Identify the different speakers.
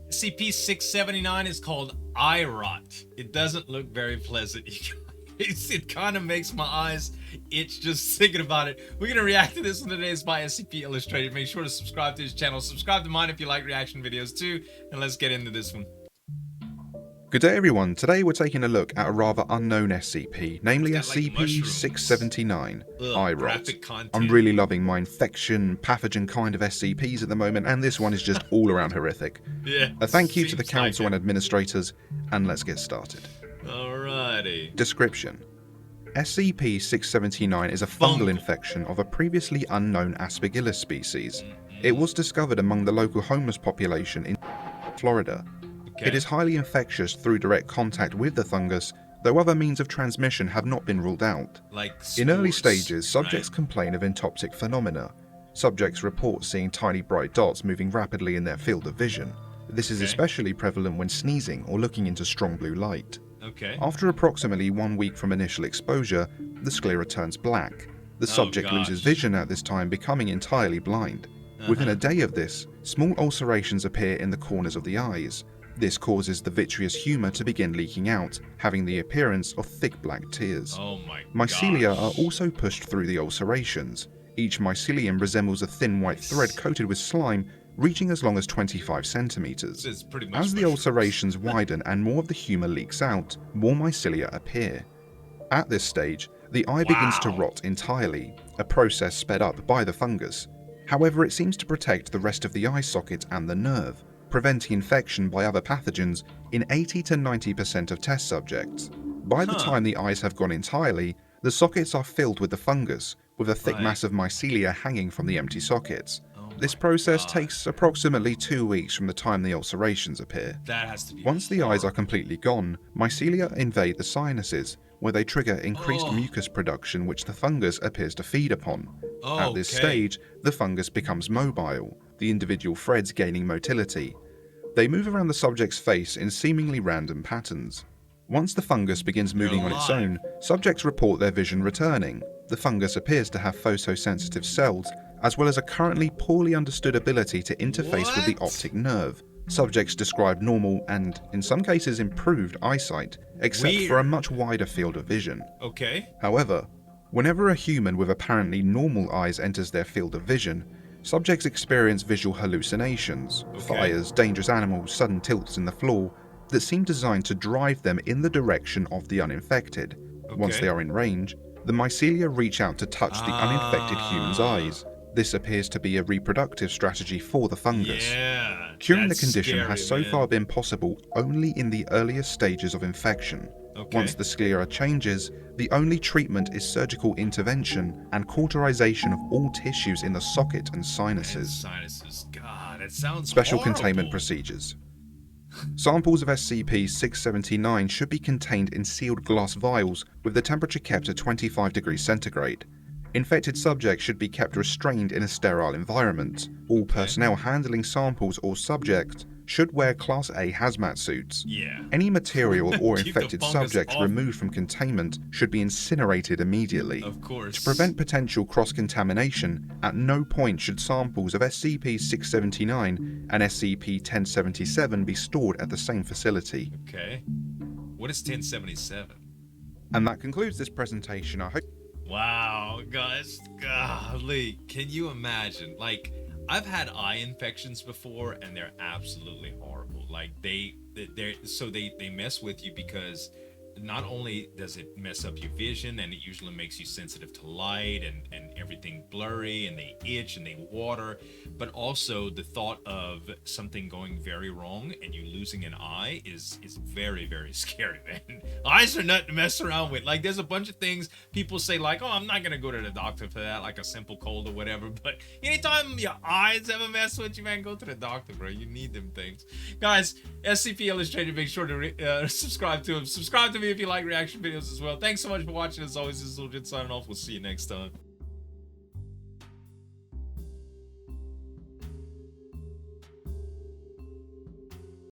Speaker 1: SCP-679 is called eye rot. It doesn't look very pleasant. It kind of makes my eyes itch just thinking about it. We're going to react to this one today. It's by SCP Illustrated. Make sure to subscribe to his channel. Subscribe to mine if you like reaction videos too. And let's get into this one.
Speaker 2: Good day everyone, today we're taking a look at a rather unknown SCP, namely SCP-679, eye rot. I'm really loving my infection, pathogen kind of SCPs at the moment, and this one is just all around horrific.
Speaker 1: Yeah.
Speaker 2: A thank you to the council and administrators, and let's get started.
Speaker 1: Alrighty.
Speaker 2: Description: SCP-679 is a fungal infection of a previously unknown Aspergillus species. It was discovered among the local homeless population in Florida. It is highly infectious through direct contact with the fungus, though other means of transmission have not been ruled out.
Speaker 1: Like spores,
Speaker 2: in early stages, subjects complain of entoptic phenomena. Subjects report seeing tiny bright dots moving rapidly in their field of vision. This is especially prevalent when sneezing or looking into strong blue light. After approximately 1 week from initial exposure, the sclera turns black. The subject loses vision at this time, becoming entirely blind. Within a day of this, small ulcerations appear in the corners of the eyes. This causes the vitreous humor to begin leaking out, having the appearance of thick black tears. Mycelia are also pushed through the ulcerations. Each mycelium resembles a thin white thread coated with slime, reaching as long as 25 centimeters. As the ulcerations widen and more of the humor leaks out, more mycelia appear. At this stage, the eye begins to rot entirely, a process sped up by the fungus. However, it seems to protect the rest of the eye socket and the nerve, preventing infection by other pathogens in 80 to 90% of test subjects. By the time the eyes have gone entirely, the sockets are filled with the fungus, with a thick mass of mycelia hanging from the empty sockets. This process takes approximately 2 weeks from the time the ulcerations appear. Once the eyes are completely gone, mycelia invade the sinuses, where they trigger increased mucus production which the fungus appears to feed upon. At this stage, the fungus becomes mobile, the individual threads gaining motility. They move around the subject's face in seemingly random patterns. Once the fungus begins moving on its own, subjects report their vision returning. The fungus appears to have photosensitive cells, as well as a currently poorly understood ability to interface with the optic nerve. Subjects describe normal and, in some cases, improved eyesight, except for a much wider field of vision. However, whenever a human with apparently normal eyes enters their field of vision, subjects experience visual hallucinations, fires, dangerous animals, sudden tilts in the floor, that seem designed to drive them in the direction of the uninfected. Once they are in range, the mycelia reach out to touch the uninfected human's eyes. This appears to be a reproductive strategy for the fungus. Curing the condition has so far been possible only in the earliest stages of infection. Once the sclera changes, the only treatment is surgical intervention and cauterization of all tissues in the socket and sinuses.
Speaker 1: God, it sounds
Speaker 2: Special
Speaker 1: horrible.
Speaker 2: Containment procedures. Samples of SCP-679 should be contained in sealed glass vials with the temperature kept at 25 degrees centigrade. Infected subjects should be kept restrained in a sterile environment. All personnel handling samples or subjects should wear Class A hazmat suits. Any material or infected subjects removed from containment should be incinerated immediately. To prevent potential cross-contamination, at no point should samples of SCP-679 and SCP-1077 be stored at the same facility.
Speaker 1: What is 1077?
Speaker 2: And that concludes this presentation. I hope.
Speaker 1: Wow, guys, golly, can you imagine? Like, I've had eye infections before, and they're absolutely horrible. Like, they mess with you because not only does it mess up your vision, and it usually makes you sensitive to light and everything blurry, and they itch and they water, but also the thought of something going very wrong and you losing an eye is very, very scary, man. Eyes are not to mess around with. Like, there's a bunch of things people say, like, oh, I'm not gonna go to the doctor for that, like a simple cold or whatever, but anytime your eyes ever mess with you, man, go to the doctor, bro. You need them things. Guys, SCP Illustrated, make sure to subscribe to him. Subscribe to me if you like reaction videos as well. Thanks so much for watching. As always, this is Zueljin signing off. We'll see you next time.